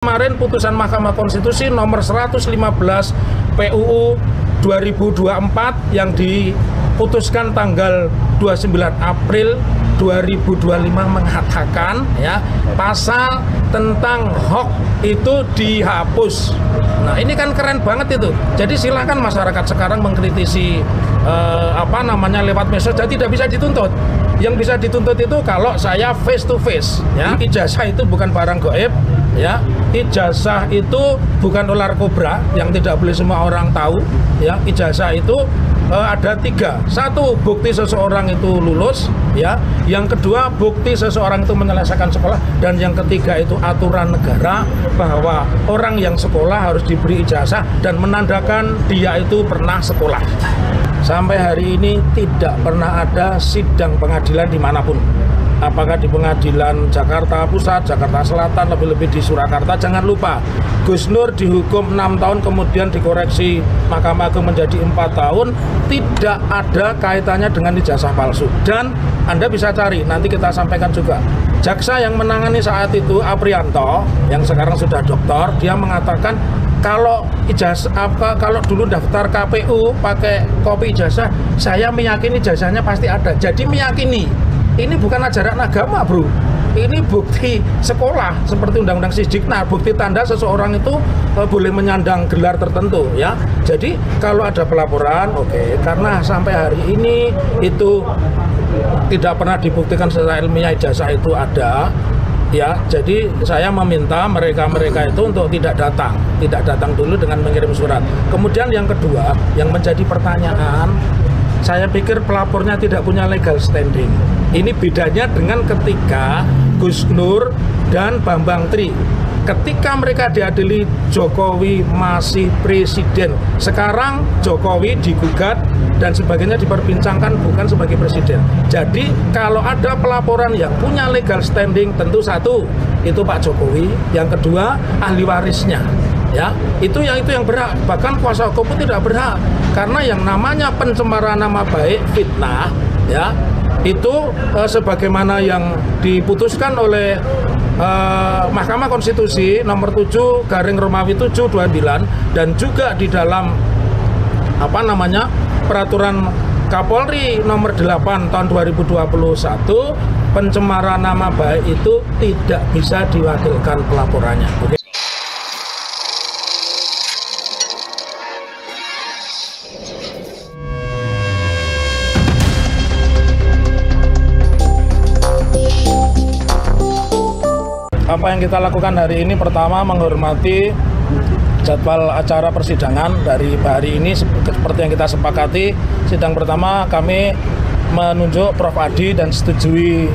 Kemarin putusan Mahkamah Konstitusi nomor 115 PUU 2024 yang diputuskan tanggal 29 April 2025 mengatakan ya pasal tentang hoax itu dihapus. Nah, ini kan keren banget itu. Jadi silakan masyarakat sekarang mengkritisi lewat medsos, jadi tidak bisa dituntut. Yang bisa dituntut itu kalau saya face to face ya. Ijazah itu bukan barang gaib ya. Ijazah itu bukan ular kobra yang tidak boleh semua orang tahu ya. Ijazah itu ada 3. 1, bukti seseorang itu lulus ya. Yang kedua, bukti seseorang itu menyelesaikan sekolah. Dan yang ketiga itu aturan negara bahwa orang yang sekolah harus diberi ijazah dan menandakan dia itu pernah sekolah. Sampai hari ini tidak pernah ada sidang pengadilan dimanapun. Apakah di pengadilan Jakarta Pusat, Jakarta Selatan, lebih-lebih di Surakarta. Jangan lupa, Gus Nur dihukum 6 tahun, kemudian dikoreksi Mahkamah Agung menjadi 4 tahun. Tidak ada kaitannya dengan ijazah palsu. Dan Anda bisa cari, nanti kita sampaikan juga. Jaksa yang menangani saat itu, Aprianto, yang sekarang sudah doktor, dia mengatakan kalau dulu daftar KPU pakai kopi ijazah, saya meyakini ijazahnya pasti ada. Jadi meyakini. Ini bukan ajaran agama, bro. Ini bukti sekolah seperti Undang-Undang Sisdiknas, bukti tanda seseorang itu boleh menyandang gelar tertentu ya. Jadi kalau ada pelaporan, oke. Karena sampai hari ini itu tidak pernah dibuktikan secara ilmiah ijazah itu ada. Ya, jadi saya meminta mereka itu untuk tidak datang dulu dengan mengirim surat. Kemudian yang kedua, yang menjadi pertanyaan, saya pikir pelapornya tidak punya legal standing. Ini bedanya dengan ketika Gus Nur dan Bambang Tri. Ketika mereka diadili, Jokowi masih presiden. Sekarang Jokowi digugat dan sebagainya diperbincangkan bukan sebagai presiden. Jadi kalau ada pelaporan yang punya legal standing, tentu satu itu Pak Jokowi, yang kedua ahli warisnya. Ya, itu yang berhak. Bahkan kuasa hukum tidak berhak, karena yang namanya pencemaran nama baik, fitnah, ya, itu sebagaimana yang diputuskan oleh Mahkamah Konstitusi nomor 7/Romawi 7/29 dan juga di dalam peraturan Kapolri nomor 8 tahun 2021, pencemaran nama baik itu tidak bisa diwakilkan pelaporannya. Oke. Apa yang kita lakukan hari ini, pertama menghormati jadwal acara persidangan dari hari ini. Seperti yang kita sepakati, sidang pertama kami menunjuk Prof. Adi dan setujui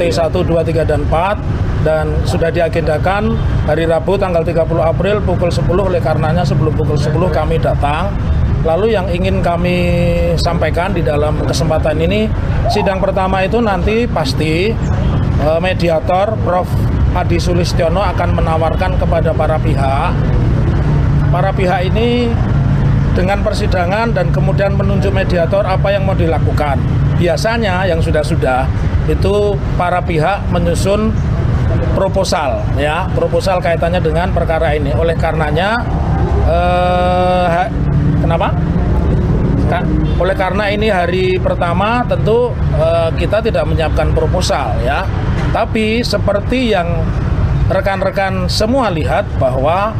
T1, 2, 3, dan 4, dan sudah diagendakan hari Rabu tanggal 30 April pukul 10. Oleh karenanya sebelum pukul 10 kami datang. Lalu yang ingin kami sampaikan di dalam kesempatan ini, sidang pertama itu nanti pasti mediator Prof. Adi Sulistiono akan menawarkan kepada para pihak. Para pihak ini dengan persidangan dan kemudian menunjuk mediator apa yang mau dilakukan. Biasanya yang sudah itu para pihak menyusun proposal, ya, proposal kaitannya dengan perkara ini. Oleh karenanya, kenapa? Oleh karena ini hari pertama, tentu kita tidak menyiapkan proposal, ya. Tapi seperti yang rekan-rekan semua lihat bahwa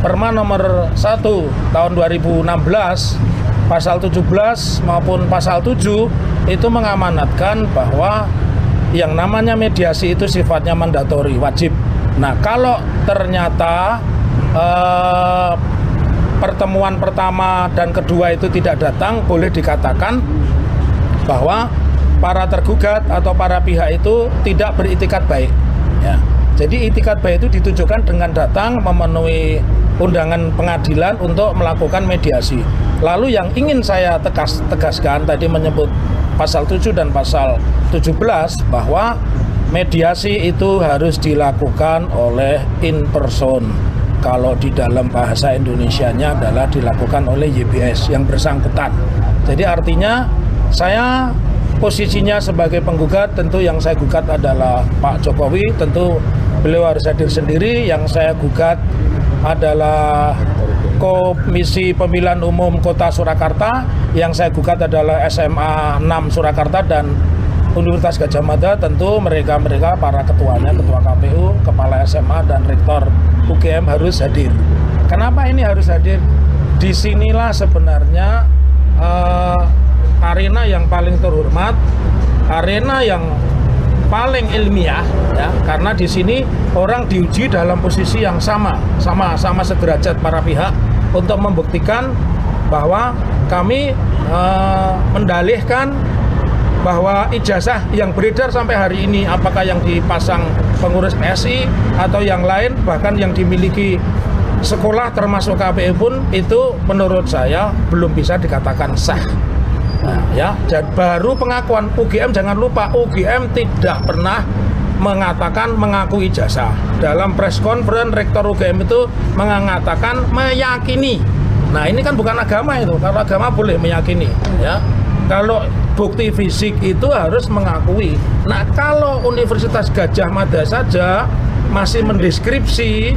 Perma nomor 1 tahun 2016 pasal 17 maupun pasal 7 itu mengamanatkan bahwa yang namanya mediasi itu sifatnya mandatori, wajib. Nah, kalau ternyata pertemuan pertama dan kedua itu tidak datang, boleh dikatakan bahwa para tergugat atau para pihak itu tidak beritikat baik. Ya. Jadi itikat baik itu ditunjukkan dengan datang memenuhi undangan pengadilan untuk melakukan mediasi. Lalu yang ingin saya tegaskan tadi menyebut pasal 7 dan pasal 17 bahwa mediasi itu harus dilakukan oleh in person. Kalau di dalam bahasa Indonesianya adalah dilakukan oleh YBS yang bersangkutan. Jadi artinya saya posisinya sebagai penggugat, tentu yang saya gugat adalah Pak Jokowi, tentu beliau harus hadir sendiri. Yang saya gugat adalah Komisi Pemilihan Umum Kota Surakarta, yang saya gugat adalah SMA 6 Surakarta dan Universitas Gadjah Mada. Tentu mereka para ketuanya, ketua KPU, kepala SMA dan rektor UGM harus hadir. Kenapa ini harus hadir? Disinilah sebenarnya arena yang paling terhormat, arena yang paling ilmiah, ya, karena di sini orang diuji dalam posisi yang sama sederajat para pihak untuk membuktikan bahwa kami mendalihkan bahwa ijazah yang beredar sampai hari ini, apakah yang dipasang pengurus PSI atau yang lain, bahkan yang dimiliki sekolah termasuk KPU pun, itu menurut saya belum bisa dikatakan sah. Nah, ya, dan baru pengakuan UGM, jangan lupa UGM tidak pernah mengatakan mengaku ijazah. Dalam press conference rektor UGM itu mengatakan meyakini. Nah, ini kan bukan agama itu. Kalau agama boleh meyakini, ya. Kalau bukti fisik itu harus mengakui. Nah, kalau Universitas Gadjah Mada saja masih mendeskripsi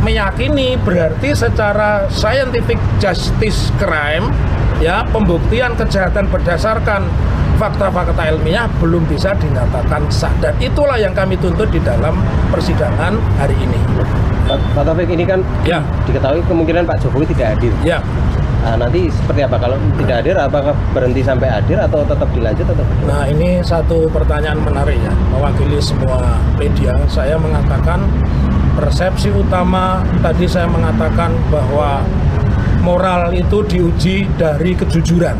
meyakini, berarti secara scientific justice crime, ya, pembuktian kejahatan berdasarkan fakta-fakta ilmiah belum bisa dinyatakan sah, dan itulah yang kami tuntut di dalam persidangan hari ini. Pak Taufik, ini kan ya diketahui kemungkinan Pak Jokowi tidak hadir. Ya. Nah, nanti seperti apa kalau tidak hadir? Apakah berhenti sampai hadir atau tetap dilanjut atau? Nah, ini satu pertanyaan menarik ya, mewakili semua media. Saya mengatakan persepsi utama tadi saya mengatakan bahwa moral itu diuji dari kejujuran,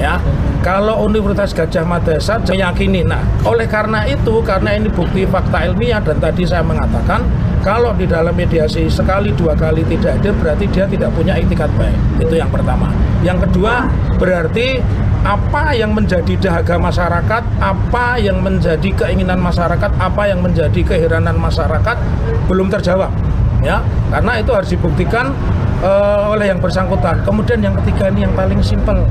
ya. Kalau Universitas Gadjah Mada saja meyakini, nah oleh karena itu, karena ini bukti fakta ilmiah, dan tadi saya mengatakan kalau di dalam mediasi sekali dua kali tidak hadir berarti dia tidak punya itikat baik. Itu yang pertama. Yang kedua, berarti apa yang menjadi dahaga masyarakat, apa yang menjadi keinginan masyarakat, apa yang menjadi keheranan masyarakat belum terjawab, ya. Karena itu harus dibuktikan oleh yang bersangkutan. Kemudian yang ketiga, ini yang paling simpel.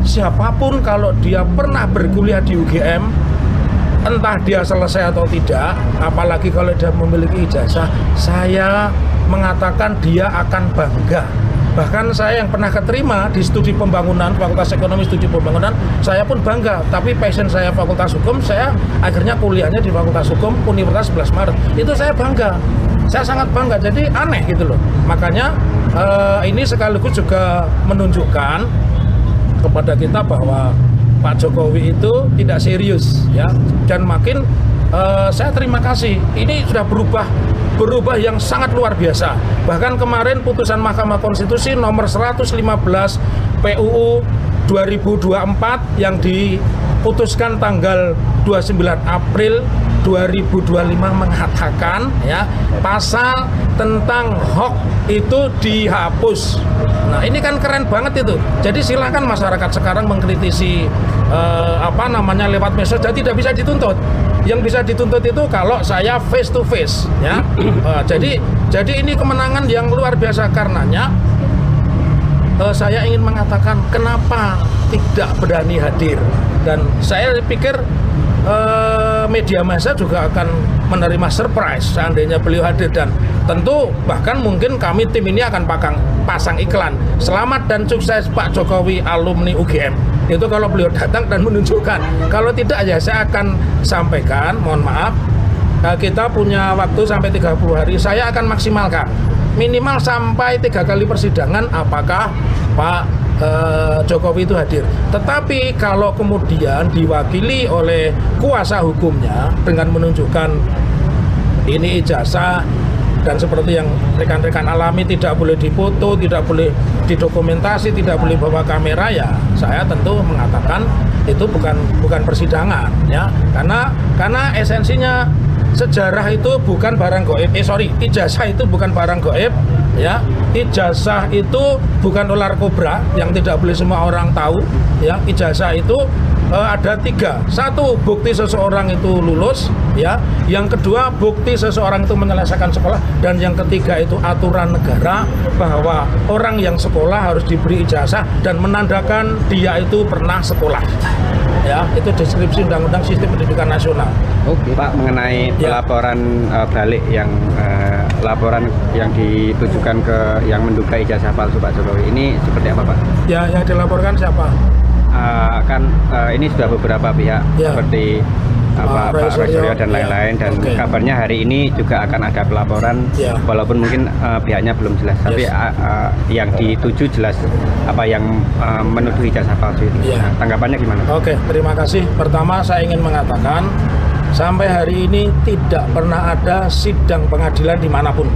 Siapapun kalau dia pernah berkuliah di UGM, entah dia selesai atau tidak, apalagi kalau dia memiliki ijazah, saya mengatakan dia akan bangga. Bahkan saya yang pernah keterima di studi pembangunan, Fakultas Ekonomi Studi Pembangunan, saya pun bangga. Tapi passion saya Fakultas Hukum, saya akhirnya kuliahnya di Fakultas Hukum Universitas 11 Maret. Itu saya bangga. Saya sangat bangga, jadi aneh gitu loh. Makanya ini sekaligus juga menunjukkan kepada kita bahwa Pak Jokowi itu tidak serius, ya. Dan makin saya terima kasih, ini sudah berubah yang sangat luar biasa. Bahkan kemarin putusan Mahkamah Konstitusi nomor 115 PUU 2024 yang diputuskan tanggal 29 April 2025 mengatakan, ya, pasal tentang hoax itu dihapus. Nah, ini kan keren banget itu. Jadi silakan masyarakat sekarang mengkritisi lewat medsos, jadi tidak bisa dituntut. Yang bisa dituntut itu kalau saya face to face, ya. Jadi ini kemenangan yang luar biasa. Karenanya saya ingin mengatakan kenapa tidak berani hadir, dan saya pikir media massa juga akan menerima surprise seandainya beliau hadir, dan tentu bahkan mungkin kami tim ini akan pasang iklan selamat dan sukses Pak Jokowi alumni UGM. Itu kalau beliau datang dan menunjukkan. Kalau tidak, ya saya akan sampaikan, mohon maaf, kita punya waktu sampai 30 hari, saya akan maksimalkan minimal sampai 3 kali persidangan apakah Pak Jokowi itu hadir. Tetapi kalau kemudian diwakili oleh kuasa hukumnya dengan menunjukkan ini ijazah, dan seperti yang rekan-rekan alami, tidak boleh dipoto, tidak boleh didokumentasi, tidak boleh bawa kamera, ya saya tentu mengatakan itu bukan persidangan, ya. Karena esensinya sejarah itu bukan barang gaib. Ijazah itu bukan barang gaib, ya. Ijazah itu bukan ular kobra yang tidak boleh semua orang tahu, ya. Ijazah itu ada 3. 1, bukti seseorang itu lulus, ya. Yang kedua, bukti seseorang itu menyelesaikan sekolah, dan yang ketiga itu aturan negara bahwa orang yang sekolah harus diberi ijazah dan menandakan dia itu pernah sekolah, ya. Itu deskripsi Undang-Undang Sistem Pendidikan Nasional. Oke. Pak, mengenai pelaporan balik yang laporan yang ditujukan ke yang menduga ijazah palsu Pak Jokowi ini seperti apa Pak? Ya, yang dilaporkan siapa? Ini sudah beberapa pihak seperti Pak Roy Suryo dan lain-lain, dan kabarnya hari ini juga akan ada pelaporan walaupun mungkin pihaknya belum jelas, tapi yang dituju jelas apa yang menuduh ijazah palsu itu. Tanggapannya gimana? Oke, terima kasih. Pertama saya ingin mengatakan sampai hari ini tidak pernah ada sidang pengadilan dimanapun.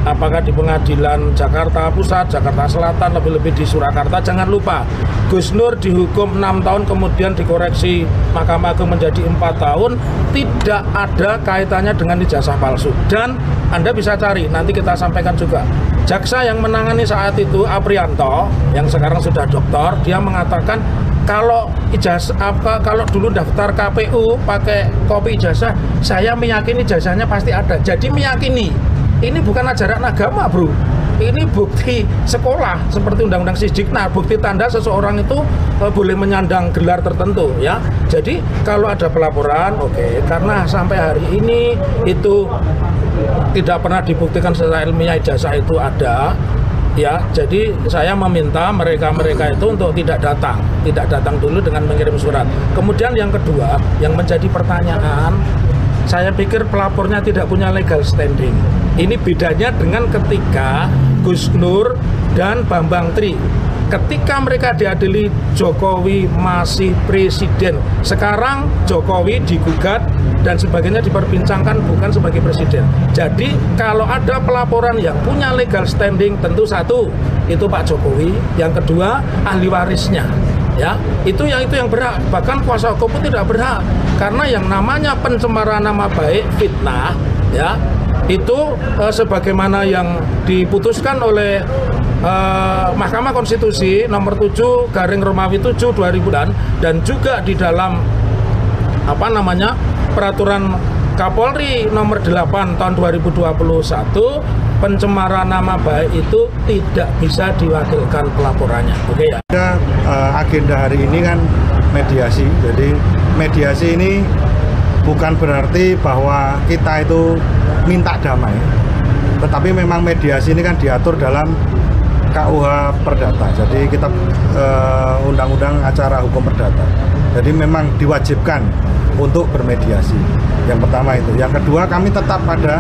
Apakah di pengadilan Jakarta Pusat, Jakarta Selatan, lebih-lebih di Surakarta. Jangan lupa, Gus Nur dihukum 6 tahun, kemudian dikoreksi Mahkamah Agung menjadi 4 tahun. Tidak ada kaitannya dengan ijazah palsu. Dan Anda bisa cari, nanti kita sampaikan juga. Jaksa yang menangani saat itu, Aprianto, yang sekarang sudah doktor, dia mengatakan kalau kalau dulu daftar KPU pakai kopi ijazah, saya meyakini ijazahnya pasti ada. Jadi meyakini. Ini bukan ajaran agama, bro. Ini bukti sekolah seperti Undang-Undang Sisdiknas, bukti tanda seseorang itu boleh menyandang gelar tertentu, ya. Jadi kalau ada pelaporan, karena sampai hari ini itu tidak pernah dibuktikan secara ilmiah ijazah itu ada, ya. Jadi saya meminta mereka itu untuk tidak datang dulu dengan mengirim surat. Kemudian yang kedua, yang menjadi pertanyaan, saya pikir pelapornya tidak punya legal standing. Ini bedanya dengan ketika Gus Nur dan Bambang Tri. Ketika mereka diadili, Jokowi masih presiden. Sekarang Jokowi digugat dan sebagainya diperbincangkan bukan sebagai presiden. Jadi kalau ada pelaporan yang punya legal standing, tentu satu itu Pak Jokowi, yang kedua ahli warisnya. Ya, itu yang berhak. Bahkan kuasa hukum pun tidak berhak, karena yang namanya pencemaran nama baik, fitnah, ya, itu sebagaimana yang diputuskan oleh Mahkamah Konstitusi nomor 7/Romawi 7/2000 dan juga di dalam peraturan Kapolri nomor 8 tahun 2021, pencemaran nama baik itu tidak bisa diwakilkan pelaporannya. Oke ya. Agenda hari ini kan mediasi. Jadi mediasi ini bukan berarti bahwa kita itu minta damai. Tetapi memang mediasi ini kan diatur dalam KUH Perdata. Jadi kita Undang-Undang Acara Hukum Perdata. Jadi memang diwajibkan untuk bermediasi. Yang pertama itu. Yang kedua, kami tetap pada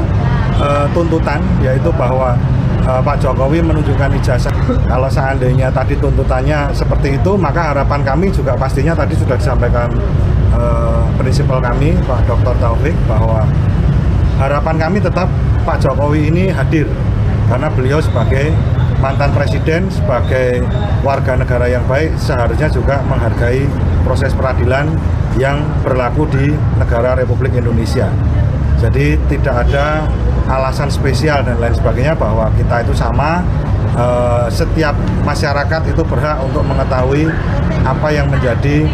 tuntutan, yaitu bahwa Pak Jokowi menunjukkan ijazah. Kalau seandainya tadi tuntutannya seperti itu, maka harapan kami juga pastinya tadi sudah disampaikan prinsipal kami, Pak Dr. Taufik, bahwa harapan kami tetap Pak Jokowi ini hadir, karena beliau sebagai mantan presiden, sebagai warga negara yang baik, seharusnya juga menghargai proses peradilan yang berlaku di negara Republik Indonesia. Jadi tidak ada alasan spesial dan lain sebagainya, bahwa kita itu sama. Setiap masyarakat itu berhak untuk mengetahui apa yang menjadi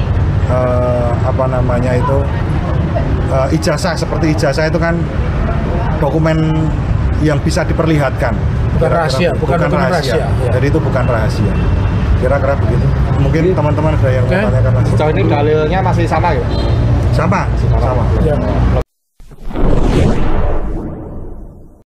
ijazah. Seperti ijazah itu kan dokumen yang bisa diperlihatkan. Bukan rahasia. Ya. Jadi itu bukan rahasia. Kira-kira begitu. Mungkin teman-teman ada yang menanyakan lagi. Sejauh ini dalilnya masih sama ya? Sama. Ya.